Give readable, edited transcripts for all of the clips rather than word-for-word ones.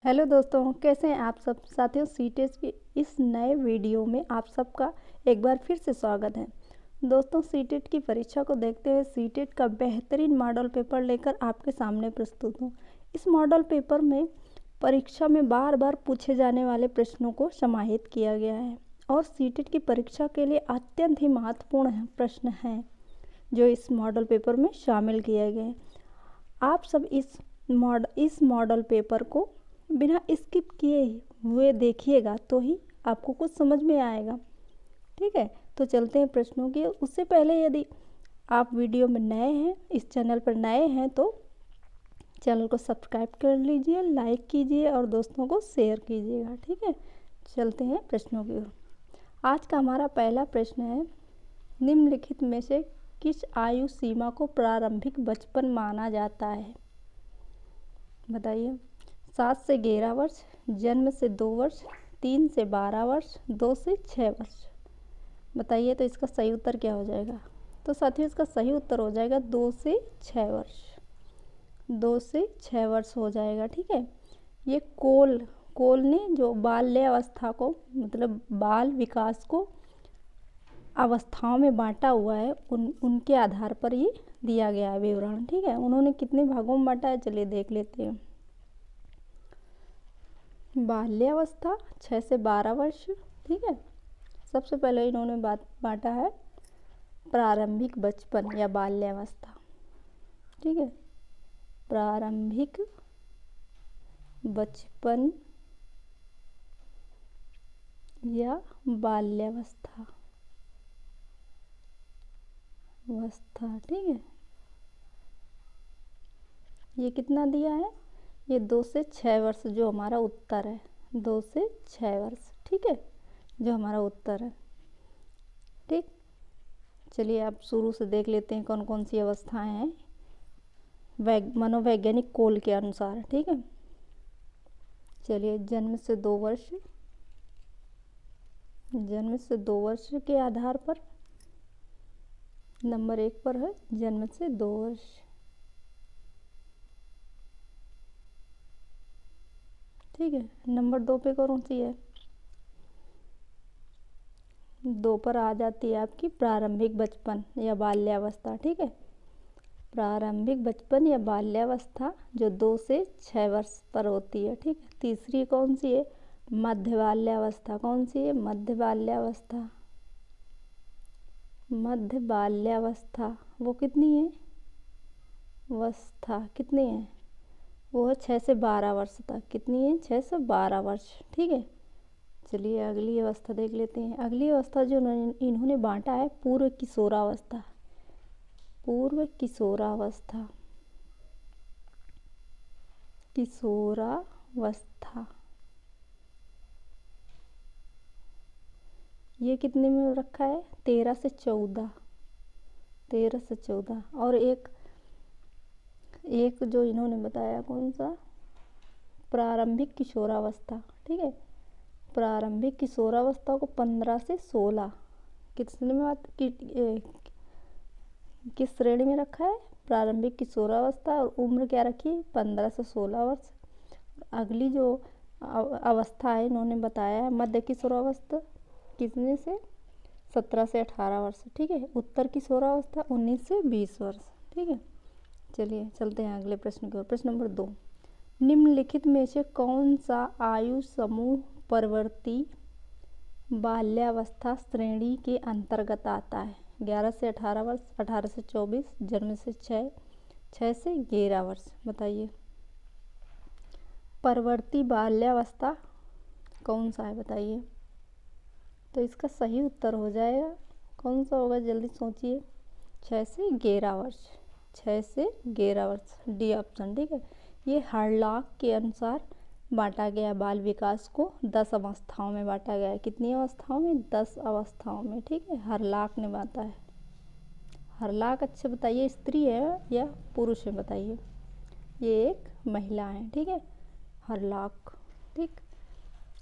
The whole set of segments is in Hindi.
हेलो दोस्तों, कैसे हैं आप सब साथियों। सीटेट की इस नए वीडियो में आप सबका एक बार फिर से स्वागत है। दोस्तों, सीटेट की परीक्षा को देखते हुए सीटेट का बेहतरीन मॉडल पेपर लेकर आपके सामने प्रस्तुत हूँ। इस मॉडल पेपर में परीक्षा में बार बार पूछे जाने वाले प्रश्नों को समाहित किया गया है और सीटेट की परीक्षा के लिए अत्यंत ही महत्वपूर्ण प्रश्न हैं जो इस मॉडल पेपर में शामिल किए गए हैं। आप सब इस मॉडल पेपर को बिना स्किप किए हुए देखिएगा तो ही आपको कुछ समझ में आएगा। ठीक है, तो चलते हैं प्रश्नों की। उससे पहले यदि आप वीडियो में नए हैं, इस चैनल पर नए हैं, तो चैनल को सब्सक्राइब कर लीजिए, लाइक कीजिए और दोस्तों को शेयर कीजिएगा। ठीक है, चलते हैं प्रश्नों की ओर। आज का हमारा पहला प्रश्न है, निम्नलिखित में से किस आयु सीमा को प्रारंभिक बचपन माना जाता है? बताइए। 7 से 11 वर्ष, जन्म से 2 वर्ष, 3 से 12 वर्ष, 2 से 6 वर्ष। बताइए तो इसका सही उत्तर क्या हो जाएगा? तो साथियों, इसका सही उत्तर हो जाएगा 2 से 6 वर्ष। 2 से 6 वर्ष हो जाएगा। ठीक है, ये कोल ने जो बाल्यावस्था को, मतलब बाल विकास को अवस्थाओं में बांटा हुआ है, उनके आधार पर ये दिया गया है विवरण। ठीक है, उन्होंने कितने भागों में बांटा है, चलिए देख लेते हैं। बाल्यावस्था 6 से 12 वर्ष। ठीक है, सबसे पहले इन्होंने बांटा है प्रारंभिक बचपन या बाल्यावस्था। ठीक है, प्रारंभिक बचपन या बाल्यावस्था। ठीक है, ये कितना दिया है? ये 2 से 6 वर्ष जो हमारा उत्तर है। 2 से 6 वर्ष। ठीक है, जो हमारा उत्तर है। ठीक, चलिए आप शुरू से देख लेते हैं कौन कौन सी अवस्थाएं हैं मनोवैज्ञानिक कोल के अनुसार। ठीक है, चलिए जन्म से 2 वर्ष। जन्म से 2 वर्ष के आधार पर नंबर 1 पर है जन्म से 2 वर्ष। ठीक है, नंबर 2 पे कौन सी है? 2 पर आ जाती है आपकी प्रारंभिक बचपन या बाल्यावस्था। ठीक है, प्रारंभिक बचपन या बाल्यावस्था जो 2 से 6 वर्ष पर होती है। ठीक है, तीसरी कौन सी है? मध्य बाल्यावस्था। कौन सी है? मध्य बाल्यावस्था। मध्य बाल्यावस्था वो कितनी है? अवस्था कितनी है? वो है 6 से 12 वर्ष तक। कितनी है? 6 से 12 वर्ष। ठीक है, चलिए अगली अवस्था देख लेते हैं। अगली अवस्था जो इन्होंने बांटा है पूर्व किशोरावस्था। पूर्व किशोरावस्था। किशोरावस्था ये कितने में रखा है? 13 से 14। 13 से 14। और एक जो इन्होंने बताया कौन सा? प्रारंभिक किशोरावस्था। ठीक है, प्रारंभिक किशोरावस्था को 15 से 16 कितने में किस श्रेणी में रखा है? प्रारंभिक किशोरावस्था। और उम्र क्या रखी? 15 से 16 वर्ष। अगली जो अवस्था है इन्होंने बताया है मध्य किशोरावस्था, कितने से? 17 से 18 वर्ष। ठीक है, उत्तर किशोरावस्था 19 से 20 वर्ष। ठीक है, चलिए चलते हैं अगले प्रश्न की ओर। प्रश्न नंबर 2, निम्नलिखित में से कौन सा आयु समूह परवर्ती बाल्यावस्था श्रेणी के अंतर्गत आता है? 11 से 18 वर्ष, 18 से 24, जन्म से 6 से 11 वर्ष। बताइए परवर्ती बाल्यावस्था कौन सा है? बताइए तो इसका सही उत्तर हो जाएगा कौन सा होगा? जल्दी सोचिए। 6 से 11 वर्ष। 6 से 11 वर्ष, डी ऑप्शन। ठीक है, ये हरलॉक के अनुसार बांटा गया बाल विकास को 10 अवस्थाओं में बांटा गया है। कितनी अवस्थाओं में? 10 अवस्थाओं में। ठीक है, हरलॉक ने बांटा है। हरलॉक, अच्छा बताइए स्त्री है या पुरुष है? बताइए। ये एक महिला है। ठीक है, हरलॉक। ठीक,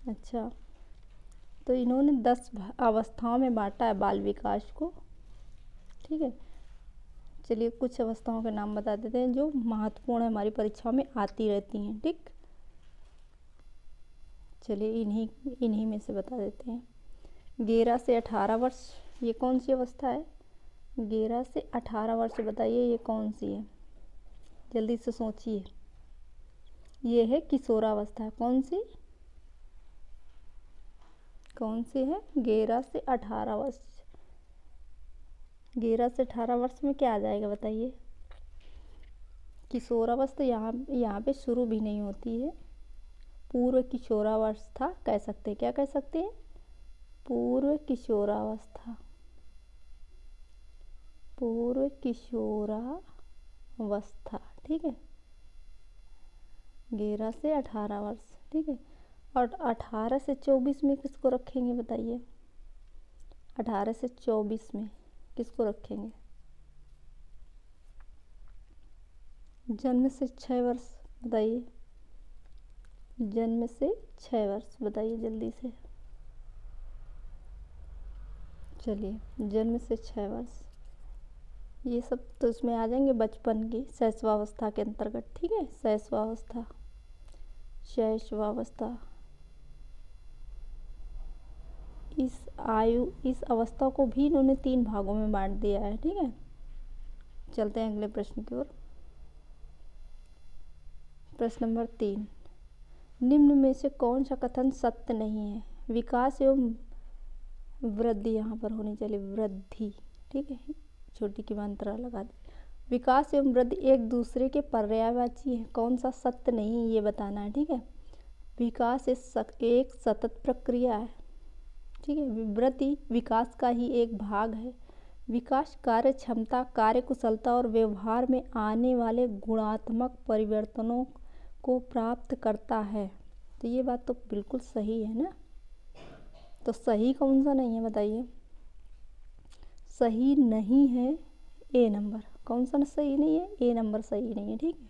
अच्छा तो इन्होंने 10 अवस्थाओं में बांटा है बाल विकास को। ठीक है, चलिए कुछ अवस्थाओं के नाम बता देते हैं जो महत्वपूर्ण है, हमारी परीक्षाओं में आती रहती हैं। ठीक, चलिए इन्हीं में से बता देते हैं। 11 से 18 वर्ष, ये कौन सी अवस्था है? 11 से 18 वर्ष, बताइए ये कौन सी है? जल्दी से सोचिए। ये है किशोरावस्था। कौन सी है? 11 से 18 वर्ष। 11 से 18 वर्ष में क्या आ जाएगा बताइए? किशोरावस्था यहाँ पे शुरू भी नहीं होती है। पूर्व किशोरावस्था कह सकते हैं। क्या कह सकते हैं? पूर्व किशोरावस्था। पूर्व किशोरावस्था, ठीक है। 11 से 18 वर्ष, ठीक है। और 18 से 24 में किसको रखेंगे बताइए? 18 से 24 में किसको रखेंगे? जन्म से 6 वर्ष, बताइए। जन्म से 6 वर्ष, बताइए जल्दी से। चलिए, जन्म से 6 वर्ष, ये सब तो इसमें आ जाएंगे बचपन की शैशवावस्था के अंतर्गत, ठीक है। शैशवावस्था, इस अवस्था को भी इन्होंने 3 भागों में बांट दिया है, ठीक है। चलते हैं अगले प्रश्न की ओर। प्रश्न नंबर 3, निम्न में से कौन सा कथन सत्य नहीं है? विकास एवं वृद्धि, यहाँ पर होनी चाहिए वृद्धि, ठीक है, छोटी की मात्रा लगा दी। विकास एवं वृद्धि एक दूसरे के पर्यायवाची है। कौन सा सत्य नहीं ये बताना है, ठीक है। विकास एक सतत प्रक्रिया है, ठीक है। वृद्धि विकास का ही एक भाग है। विकास कार्य क्षमता, कार्य कुशलता और व्यवहार में आने वाले गुणात्मक परिवर्तनों को प्राप्त करता है। तो ये बात तो बिल्कुल सही है ना। तो सही कौन सा नहीं है बताइए? सही नहीं है ए नंबर। कौन सा सही नहीं है? ए नंबर सही नहीं है, ठीक है।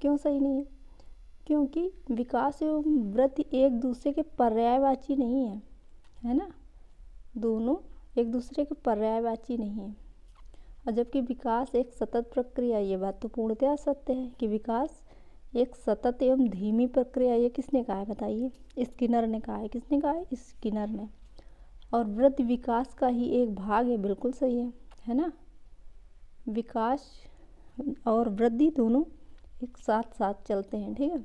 क्यों सही नहीं है? क्योंकि विकास एवं वृद्धि एक दूसरे के पर्यायवाची नहीं है, है ना। दोनों एक दूसरे के पर्यायवाची नहीं है। और जबकि विकास एक सतत प्रक्रिया, ये बात तो पूर्णतः सत्य है कि विकास एक सतत एवं धीमी प्रक्रिया। ये किसने कहा है बताइए? स्किनर ने कहा है। किसने कहा है? स्किनर ने। और वृद्धि विकास का ही एक भाग है, बिल्कुल सही है ना। विकास और वृद्धि दोनों एक साथ साथ चलते हैं, ठीक है।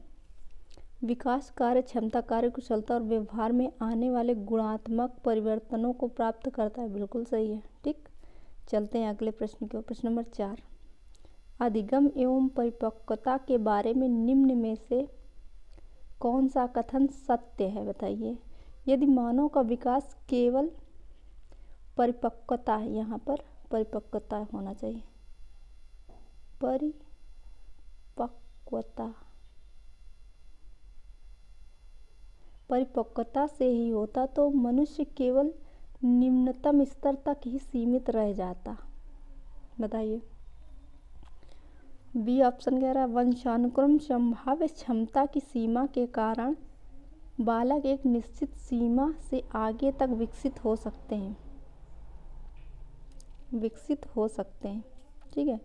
विकास कार्य क्षमता, कार्य कुशलता और व्यवहार में आने वाले गुणात्मक परिवर्तनों को प्राप्त करता है, बिल्कुल सही है, ठीक। चलते हैं अगले प्रश्न की ओर। प्रश्न नंबर 4, अधिगम एवं परिपक्वता के बारे में निम्न में से कौन सा कथन सत्य है बताइए? यदि मानव का विकास केवल परिपक्वता है, यहाँ पर परिपक्वता होना चाहिए, परिपक्वता से ही होता तो मनुष्य केवल निम्नतम स्तर तक ही सीमित रह जाता। बताइए। बी ऑप्शन कह रहा है वंशानुक्रम संभाव्य क्षमता की सीमा के कारण बालक एक निश्चित सीमा से आगे तक विकसित हो सकते हैं, ठीक है।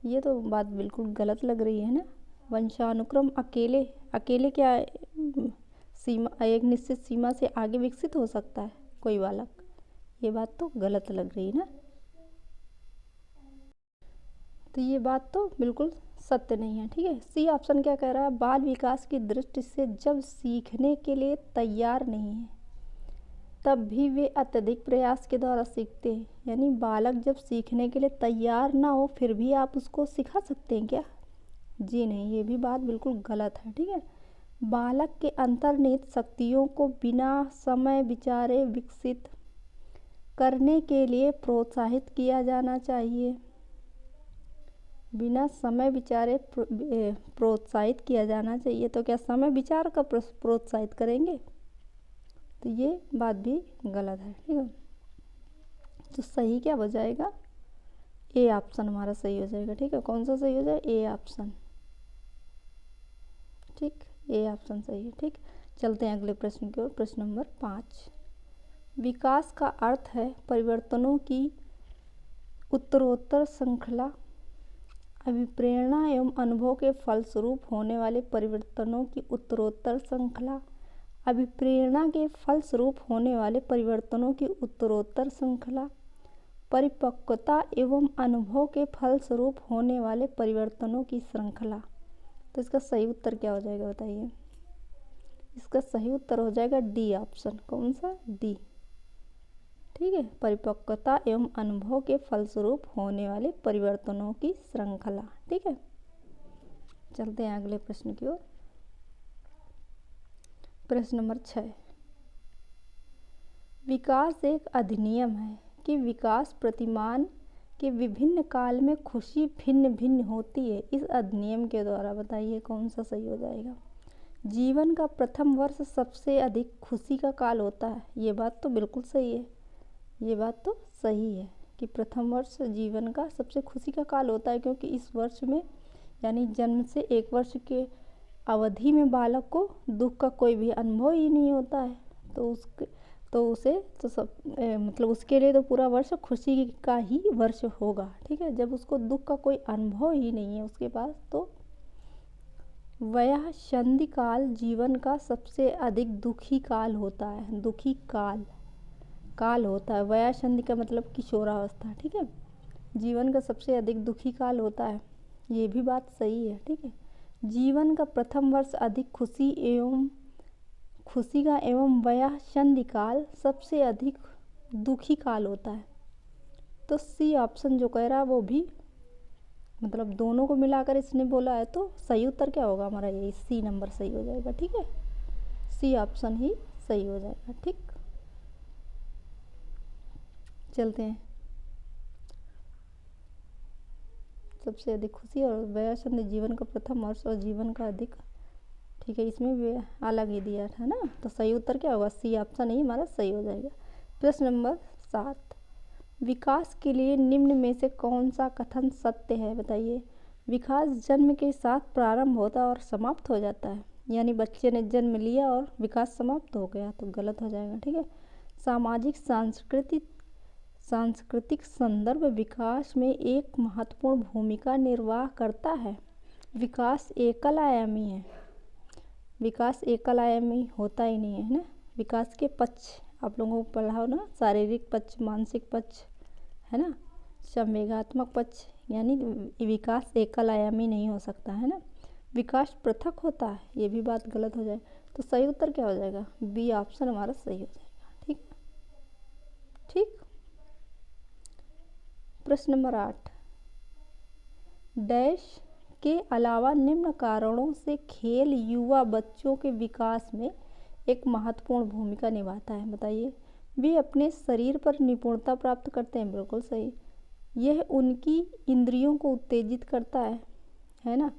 ये तो बात बिल्कुल गलत लग रही है ना। वंशानुक्रम अकेले क्या सीमा, एक निश्चित सीमा से आगे विकसित हो सकता है कोई बालक? ये बात तो गलत लग रही है ना। तो ये बात तो बिल्कुल सत्य नहीं है, ठीक है। सी ऑप्शन क्या कह रहा है? बाल विकास की दृष्टि से जब सीखने के लिए तैयार नहीं है तब भी वे अत्यधिक प्रयास के द्वारा सीखते हैं। यानी बालक जब सीखने के लिए तैयार ना हो फिर भी आप उसको सिखा सकते हैं क्या? जी नहीं, ये भी बात बिल्कुल गलत है, ठीक है। बालक के अंतर्निहित शक्तियों को बिना समय विचारे विकसित करने के लिए प्रोत्साहित किया जाना चाहिए। बिना समय विचारे प्रोत्साहित किया जाना चाहिए। तो क्या समय विचार का प्रोत्साहित करेंगे? तो ये बात भी गलत है, ठीक है। तो सही क्या हो जाएगा? ए ऑप्शन हमारा सही हो जाएगा, ठीक है। कौन सा सही हो जाएगा? ए ऑप्शन, ठीक। ए ऑप्शन सही है, ठीक। चलते हैं अगले प्रश्न की ओर। प्रश्न नंबर 5, विकास का अर्थ है परिवर्तनों की उत्तरोत्तर श्रृंखला। अभिप्रेरणा एवं अनुभव के फलस्वरूप होने वाले परिवर्तनों की उत्तरोत्तर श्रृंखला अभिप्रेरणा के फलस्वरूप होने वाले परिवर्तनों की उत्तरोत्तर श्रृंखला, परिपक्वता एवं अनुभव के फलस्वरूप होने वाले परिवर्तनों की श्रृंखला। तो इसका सही उत्तर क्या हो जाएगा बताइए? इसका सही उत्तर हो जाएगा डी ऑप्शन। कौन सा? डी। ठीक है, परिपक्वता एवं अनुभव के फलस्वरूप होने वाले परिवर्तनों की श्रृंखला। ठीक है, चलते हैं अगले प्रश्न की ओर। प्रश्न नंबर 6। विकास एक अधिनियम है कि विकास प्रतिमान के विभिन्न काल में खुशी भिन्न भिन्न होती है। इस अधिनियम के द्वारा बताइए कौन सा सही हो जाएगा? जीवन का प्रथम वर्ष सबसे अधिक खुशी का काल होता है। ये बात तो बिल्कुल सही है, ये बात तो सही है कि प्रथम वर्ष जीवन का सबसे खुशी का काल होता है, क्योंकि इस वर्ष में यानी जन्म से 1 वर्ष के अवधि में बालक को दुख का कोई भी अनुभव ही नहीं होता है। मतलब उसके लिए तो पूरा वर्ष खुशी का ही वर्ष होगा। ठीक है, जब उसको दुख का कोई अनुभव ही नहीं है उसके पास, तो वह संधि काल जीवन का सबसे अधिक दुखी काल होता है। दुखी काल होता है। वया संधि का मतलब किशोरावस्था। ठीक है, जीवन का सबसे अधिक दुखी काल होता है, ये भी बात सही है। ठीक है, जीवन का प्रथम वर्ष अधिक खुशी का एवं वया संधि काल सबसे अधिक दुखी काल होता है। तो सी ऑप्शन जो कह रहा है वो भी, मतलब दोनों को मिलाकर इसने बोला है, तो सही उत्तर क्या होगा हमारा? यही सी नंबर सही हो जाएगा। ठीक है, सी ऑप्शन ही सही हो जाएगा। ठीक, चलते हैं। सबसे अधिक खुशी और वया संधि जीवन का प्रथम वर्ष और जीवन का अधिक। ठीक है, इसमें भी अलग ही दिया था ना, तो सही उत्तर क्या होगा? सी ऑप्शन ही हमारा सही हो जाएगा। प्रश्न नंबर 7। विकास के लिए निम्न में से कौन सा कथन सत्य है बताइए? विकास जन्म के साथ प्रारंभ होता है और समाप्त हो जाता है, यानी बच्चे ने जन्म लिया और विकास समाप्त हो गया, तो गलत हो जाएगा। ठीक है, सामाजिक सांस्कृतिक संदर्भ विकास में एक महत्वपूर्ण भूमिका निर्वाह करता है। विकास एकल आयामी है। विकास एकल आयामी होता ही नहीं है ना। विकास के पक्ष आप लोगों को पढ़ा हो ना, शारीरिक पक्ष, मानसिक पक्ष, है ना, संवेगात्मक पक्ष, यानी विकास एकल आयामी नहीं हो सकता है ना, विकास पृथक होता है। ये भी बात गलत हो जाए, तो सही उत्तर क्या हो जाएगा? बी ऑप्शन हमारा सही हो जाएगा। ठीक, ठीक। प्रश्न नंबर 8। डैश के अलावा निम्न कारणों से खेल युवा बच्चों के विकास में एक महत्वपूर्ण भूमिका निभाता है बताइए? वे अपने शरीर पर निपुणता प्राप्त करते हैं। बिल्कुल सही। यह उनकी इंद्रियों को उत्तेजित करता है ना,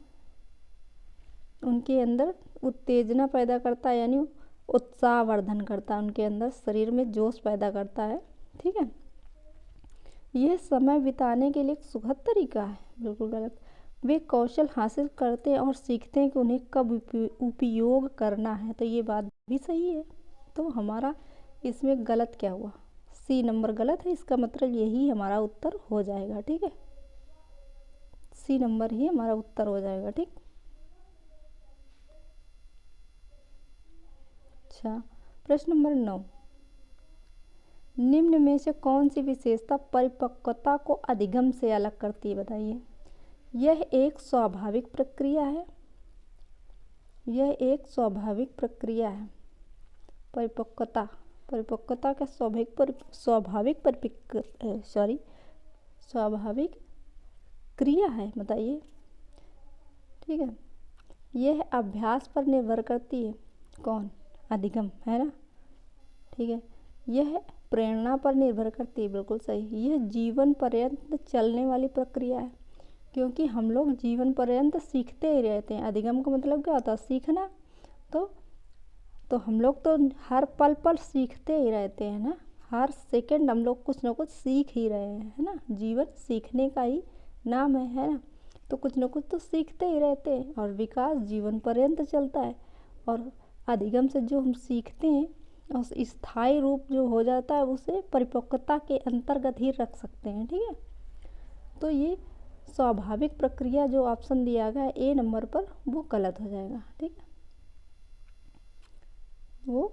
उनके अंदर उत्तेजना पैदा करता है, यानी उत्साहवर्धन करता है, उनके अंदर शरीर में जोश पैदा करता है। ठीक है, यह समय बिताने के लिए एक सुखद तरीका है। बिल्कुल गलत। वे कौशल हासिल करते हैं और सीखते हैं कि उन्हें कब उपयोग करना है, तो ये बात भी सही है। तो हमारा इसमें गलत क्या हुआ? सी नंबर गलत है, इसका मतलब यही हमारा उत्तर हो जाएगा। ठीक है, सी नंबर ही हमारा उत्तर हो जाएगा। ठीक, अच्छा। प्रश्न नंबर 9। निम्न में से कौन सी विशेषता परिपक्वता को अधिगम से अलग करती है बताइए? यह एक स्वाभाविक प्रक्रिया है। यह एक स्वाभाविक प्रक्रिया है। परिपक्वता का स्वाभाविक क्रिया है बताइए। ठीक है, यह अभ्यास पर निर्भर करती है। कौन? अधिगम, है ना। ठीक है, यह प्रेरणा पर निर्भर करती है। बिल्कुल सही। यह जीवन पर्यंत चलने वाली प्रक्रिया है, क्योंकि हम लोग जीवन पर्यंत सीखते ही रहते हैं। अधिगम का मतलब क्या होता है? सीखना। तो हम लोग तो हर पल पर सीखते ही रहते हैं ना, हर सेकंड हम लोग कुछ ना कुछ सीख ही रहे हैं, है ना। जीवन सीखने का ही नाम है ना, तो कुछ ना कुछ तो सीखते ही रहते हैं, और विकास जीवन पर्यंत चलता है। और अधिगम से जो हम सीखते हैं और स्थायी रूप जो हो जाता है, उसे परिपक्वता के अंतर्गत ही रख सकते हैं। ठीक है, तो ये स्वाभाविक प्रक्रिया जो ऑप्शन दिया गया है ए नंबर पर, वो गलत हो जाएगा। ठीक है, वो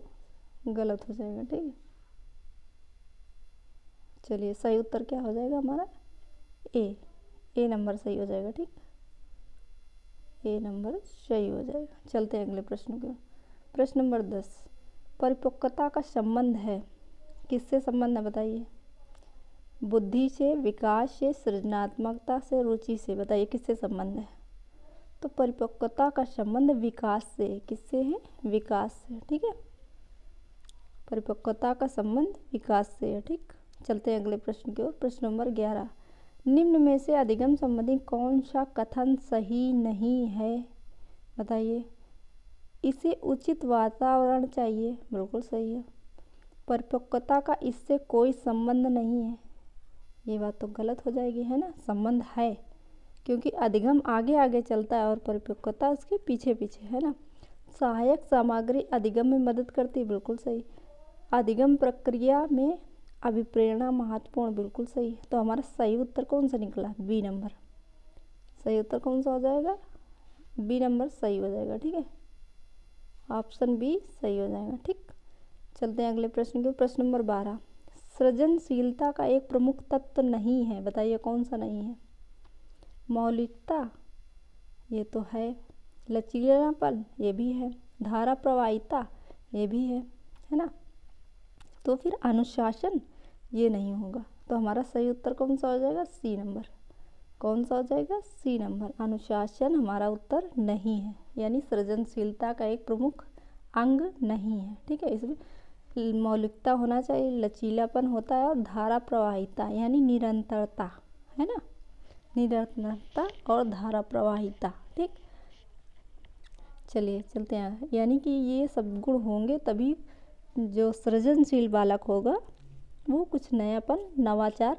गलत हो जाएगा। ठीक है, चलिए सही उत्तर क्या हो जाएगा हमारा? ए नंबर सही हो जाएगा। ठीक, ए नंबर सही हो जाएगा। चलते हैं अगले प्रश्न को। प्रश्न नंबर 10, परिपक्वता का संबंध है, किससे संबंध है बताइए? बुद्धि से, विकास से, सृजनात्मकता से, रुचि से। बताइए किससे संबंध है? तो परिपक्वता का संबंध विकास से। किससे है? विकास से। ठीक है, परिपक्वता का संबंध विकास से है। ठीक, चलते हैं अगले प्रश्न की ओर। प्रश्न नंबर 11, निम्न में से अधिगम संबंधी कौन सा कथन सही नहीं है? बताइए। इसे उचित वातावरण चाहिए, बिल्कुल सही है। परिपक्वता का इससे कोई संबंध नहीं है, ये बात तो गलत हो जाएगी, है ना? संबंध है, क्योंकि अधिगम आगे आगे चलता है और परिपक्वता उसके पीछे पीछे, है ना? सहायक सामग्री अधिगम में मदद करती है, बिल्कुल सही। अधिगम प्रक्रिया में अभिप्रेरणा महत्वपूर्ण, बिल्कुल सही। तो हमारा सही उत्तर कौन सा निकला? B number. सही उत्तर कौन सा हो जाएगा? बी नंबर सही हो जाएगा। ठीक है, ऑप्शन बी सही हो जाएगा। ठीक, चलते हैं अगले प्रश्न की। प्रश्न नंबर 12, सृजनशीलता का एक प्रमुख तत्व नहीं है। बताइए कौन सा नहीं है? मौलिकता, ये तो है। लचीलापन, ये भी है। धारा प्रवाहिता, ये भी है ना? तो फिर अनुशासन, ये नहीं होगा। तो हमारा सही उत्तर कौन सा हो जाएगा? C number. कौन सा हो जाएगा? C number. अनुशासन हमारा उत्तर नहीं है, यानी सृजनशीलता का एक प्रमुख अंग नहीं है। ठीक है, इसमें मौलिकता होना चाहिए, लचीलापन होता है और धारा प्रवाहिता यानी निरंतरता, है ना? निरंतरता और धारा प्रवाहिता। ठीक, चलिए चलते हैं। यानी कि ये सब गुण होंगे तभी जो सृजनशील बालक होगा वो कुछ नयापन, नवाचार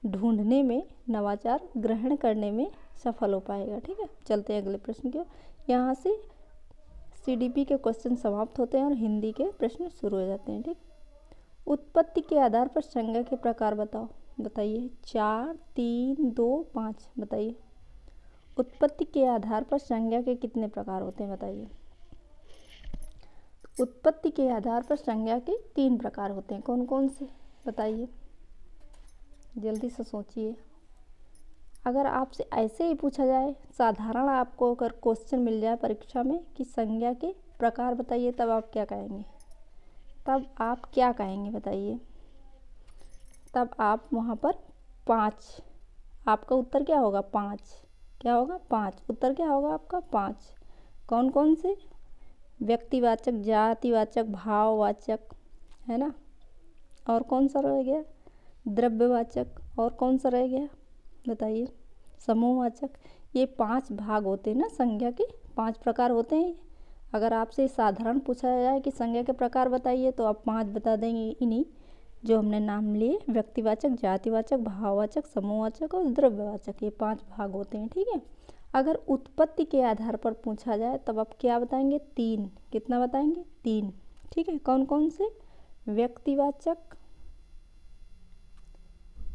ढूंढने में, नवाचार ग्रहण करने में सफल हो पाएगा। ठीक है, चलते हैं अगले प्रश्न की ओर। यहाँ से सीडीपी के क्वेश्चन समाप्त होते हैं और हिंदी के प्रश्न शुरू हो जाते हैं। ठीक, उत्पत्ति के आधार पर संज्ञा के प्रकार बताओ। बताइए। 4, 3, 2, 5। बताइए उत्पत्ति के आधार पर संज्ञा के कितने प्रकार होते हैं? बताइए। उत्पत्ति के आधार पर संज्ञा के 3 प्रकार होते हैं। कौन कौन से? बताइए, जल्दी से सोचिए। अगर आपसे ऐसे ही पूछा जाए, साधारण आपको अगर क्वेश्चन मिल जाए परीक्षा में कि संज्ञा के प्रकार बताइए, तब आप क्या कहेंगे? तब आप क्या कहेंगे बताइए? तब आप वहाँ पर 5, आपका उत्तर क्या होगा? 5। क्या होगा? 5। उत्तर क्या होगा आपका? 5। कौन कौन से? व्यक्तिवाचक, जातिवाचक, भाववाचक, है ना? और कौन सा रह गया? द्रव्यवाचक। और कौन सा रह गया? बताइए। समूहवाचक। ये 5 भाग होते हैं ना संज्ञा के, 5 प्रकार होते हैं। अगर आपसे साधारण पूछा जाए कि संज्ञा के प्रकार बताइए तो आप 5 बता देंगे, इन्हीं जो हमने नाम लिए, व्यक्तिवाचक, जातिवाचक, भाववाचक, समूहवाचक और द्रव्यवाचक। ये 5 भाग होते हैं। ठीक है, अगर उत्पत्ति के आधार पर पूछा जाए तब आप क्या बताएंगे? 3। कितना बताएंगे? 3। ठीक है, कौन कौन से? व्यक्तिवाचक,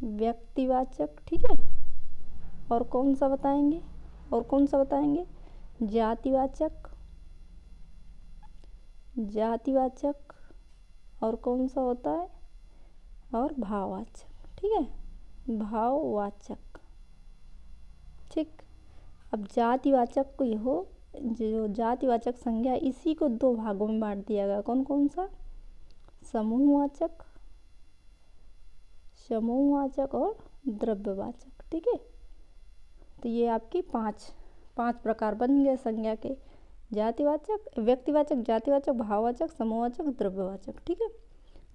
व्यक्तिवाचक, ठीक है। और कौन सा बताएंगे? और कौन सा बताएंगे? जातिवाचक, जातिवाचक। और कौन सा होता है? और भाववाचक। ठीक है, भाववाचक। ठीक, अब जातिवाचक को हो, जो जातिवाचक संज्ञा, इसी को 2 भागों में बांट दिया गया। कौन कौन सा? समूहवाचक, समूहवाचक और द्रव्यवाचक। ठीक है, तो ये आपकी 5 प्रकार बन गए संज्ञा के। जातिवाचक, व्यक्तिवाचक, जातिवाचक, भाववाचक, समूहवाचक, द्रव्यवाचक। ठीक है,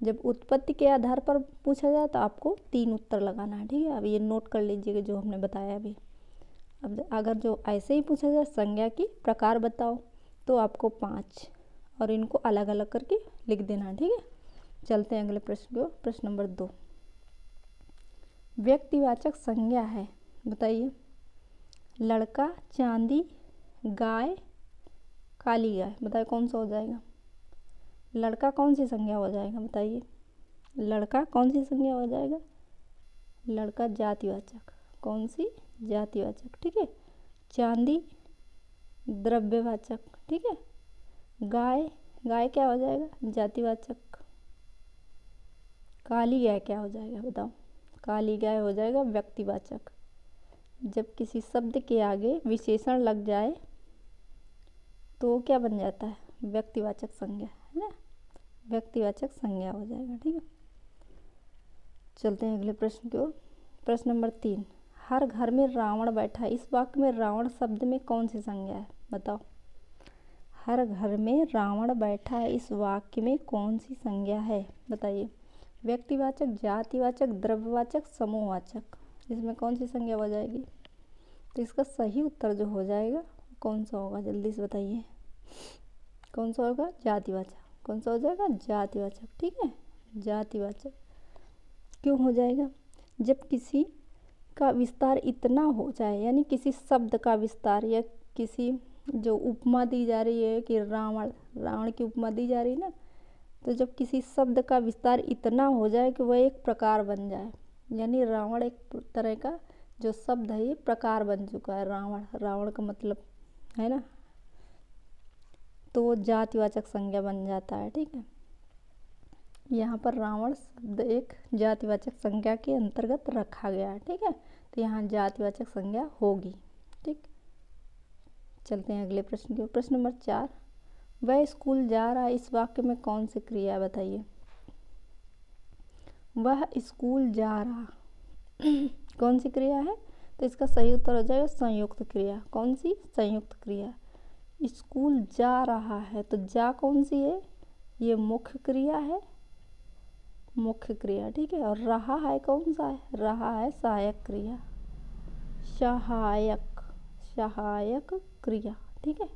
जब उत्पत्ति के आधार पर पूछा जाए तो आपको 3 उत्तर लगाना है। ठीक है, अब ये नोट कर लीजिएगा जो हमने बताया अभी। अब अगर जो ऐसे ही पूछा जाए संज्ञा की प्रकार बताओ तो आपको 5, और इनको अलग अलग करके लिख देना है। ठीक है, चलते हैं अगले प्रश्न को। प्रश्न नंबर 2, व्यक्तिवाचक संज्ञा है। बताइए। लड़का, चांदी, गाय, काली गाय। बताइए कौन सा हो जाएगा? लड़का कौन सी संज्ञा हो जाएगा? बताइए। लड़का कौन सी संज्ञा हो जाएगा? लड़का जातिवाचक। कौन सी? जातिवाचक। ठीक है, चांदी द्रव्यवाचक। ठीक है, गाय गाय क्या हो जाएगा? जातिवाचक। काली गाय क्या हो जाएगा बताओ? काली गाय हो जाएगा व्यक्तिवाचक। जब किसी शब्द के आगे विशेषण लग जाए तो क्या बन जाता है? व्यक्तिवाचक संज्ञा, है ना? व्यक्तिवाचक संज्ञा हो जाएगा। ठीक है, चलते हैं अगले प्रश्न की ओर। प्रश्न नंबर 3, हर घर में रावण बैठा। इस वाक्य में रावण शब्द में कौन सी संज्ञा है बताओ? हर घर में रावण बैठा है, इस वाक्य में कौन सी संज्ञा है बताइए? व्यक्तिवाचक, जातिवाचक, द्रव्यवाचक, समूहवाचक, इसमें कौन सी संज्ञा हो जाएगी? तो इसका सही उत्तर जो हो जाएगा कौन सा होगा? जल्दी से बताइए, कौन सा होगा? जातिवाचक। कौन सा हो जाएगा? जातिवाचक। ठीक है, जातिवाचक। क्यों हो जाएगा? जब किसी का विस्तार इतना हो जाए, यानी किसी शब्द का विस्तार, या किसी जो उपमा दी जा रही है कि रावण की उपमा दी जा रही है ना, तो जब किसी शब्द का विस्तार इतना हो जाए कि वह एक प्रकार बन जाए, यानी रावण एक तरह का जो शब्द है ये प्रकार बन चुका है। रावण का मतलब है ना, तो वो जातिवाचक संज्ञा बन जाता है। ठीक है, यहाँ पर रावण शब्द एक जातिवाचक संज्ञा के अंतर्गत रखा गया है। ठीक है, तो यहाँ जातिवाचक संज्ञा होगी। ठीक, चलते हैं अगले प्रश्न की ओर। प्रश्न नंबर 4, वह स्कूल जा रहा है। इस वाक्य में कौन सी क्रिया है बताइए? वह स्कूल जा रहा कौन सी क्रिया है? तो इसका सही उत्तर हो जाएगा संयुक्त क्रिया। कौन सी? संयुक्त क्रिया। स्कूल जा रहा है, तो जा कौन सी है? ये मुख्य क्रिया है, मुख्य क्रिया। ठीक है, और रहा है कौन सा है? रहा है सहायक क्रिया, सहायक, सहायक क्रिया। ठीक है,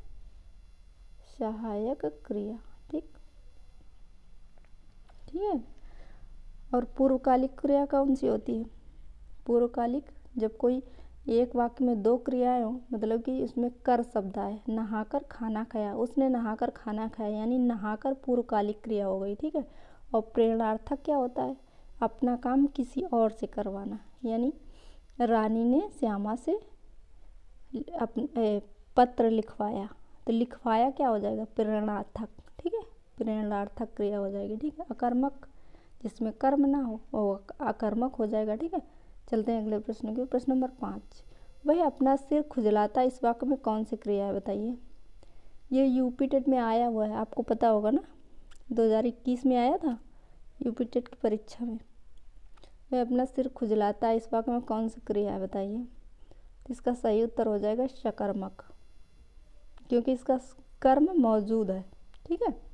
सहायक क्रिया। ठीक, ठीक है। और पूर्वकालिक क्रिया कौन सी होती है? पूर्वकालिक, जब कोई एक वाक्य में दो क्रियाएं हो, मतलब कि उसमें कर शब्द आए, नहाकर खाना खाया, उसने नहाकर खाना खाया, यानी नहाकर पूर्वकालिक क्रिया हो गई। ठीक है, और प्रेरणार्थक क्या होता है? अपना काम किसी और से करवाना, यानी रानी ने श्यामा से पत्र लिखवाया, तो लिखवाया क्या हो जाएगा? प्रेरणार्थक। ठीक है, प्रेरणार्थक क्रिया हो जाएगी। ठीक है, अकर्मक, जिसमें कर्म ना हो वो अकर्मक हो जाएगा। ठीक है, चलते हैं अगले प्रश्न की। प्रश्न नंबर 5, वह अपना सिर खुजलाता। इस वाक्य में कौन सी क्रिया है बताइए? ये यूपी टेट में आया हुआ है, आपको पता होगा ना, 2021 में आया था यूपी टेट की परीक्षा में। वह अपना सिर खुजलाता है, इस वाक्य में कौन सी क्रिया है बताइए? तो इसका सही उत्तर हो जाएगा सकर्मक, क्योंकि इसका कर्म मौजूद है। ठीक है,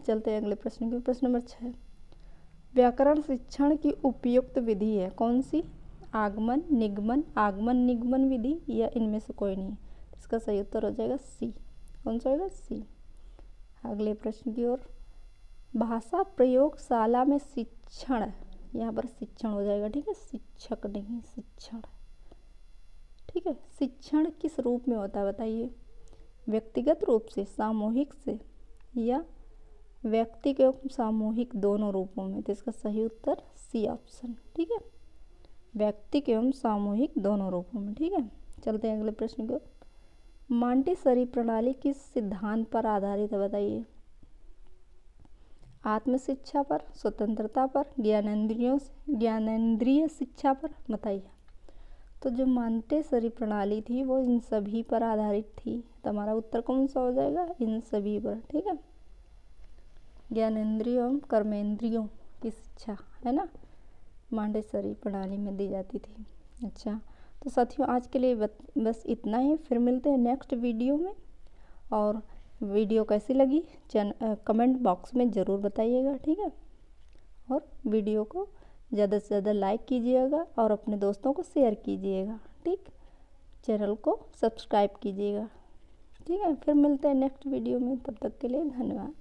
चलते हैं अगले प्रश्न की। प्रश्न नंबर 6, व्याकरण शिक्षण की उपयुक्त विधि है कौन सी? आगमन, निगमन, आगमन निगमन विधि, या इनमें से कोई नहीं? इसका सही उत्तर हो जाएगा सी। कौन सा होगा? सी। अगले प्रश्न की ओर। भाषा प्रयोगशाला में शिक्षण, यहाँ पर शिक्षण हो जाएगा। ठीक है, शिक्षक नहीं, शिक्षण। ठीक है, शिक्षण किस रूप में होता है बताइए? व्यक्तिगत रूप से, सामूहिक से, या व्यक्ति के सामूहिक दोनों रूपों में? तो इसका सही उत्तर सी ऑप्शन। ठीक है, व्यक्ति एवं सामूहिक दोनों रूपों में। ठीक है, चलते हैं अगले प्रश्न की ओर। मॉन्टेसरी प्रणाली किस सिद्धांत पर आधारित है बताइए? आत्म शिक्षा पर, स्वतंत्रता पर, ज्ञानेंद्रिय शिक्षा पर बताइए। तो जो मॉन्टेसरी प्रणाली थी वो इन सभी पर आधारित थी, तो हमारा उत्तर कौन सा हो जाएगा? इन सभी पर। ठीक है, ज्ञानेंद्रियों एवं कर्मेंद्रियों की शिक्षा है ना, मॉन्टेसरी प्रणाली में दी जाती थी। अच्छा, तो साथियों आज के लिए बस इतना ही। फिर मिलते हैं नेक्स्ट वीडियो में। और वीडियो कैसी लगी कमेंट बॉक्स में ज़रूर बताइएगा। ठीक है, और वीडियो को ज़्यादा से ज़्यादा लाइक कीजिएगा और अपने दोस्तों को शेयर कीजिएगा। ठीक, चैनल को सब्सक्राइब कीजिएगा। ठीक है, फिर मिलते हैं नेक्स्ट वीडियो में, तब तक के लिए धन्यवाद।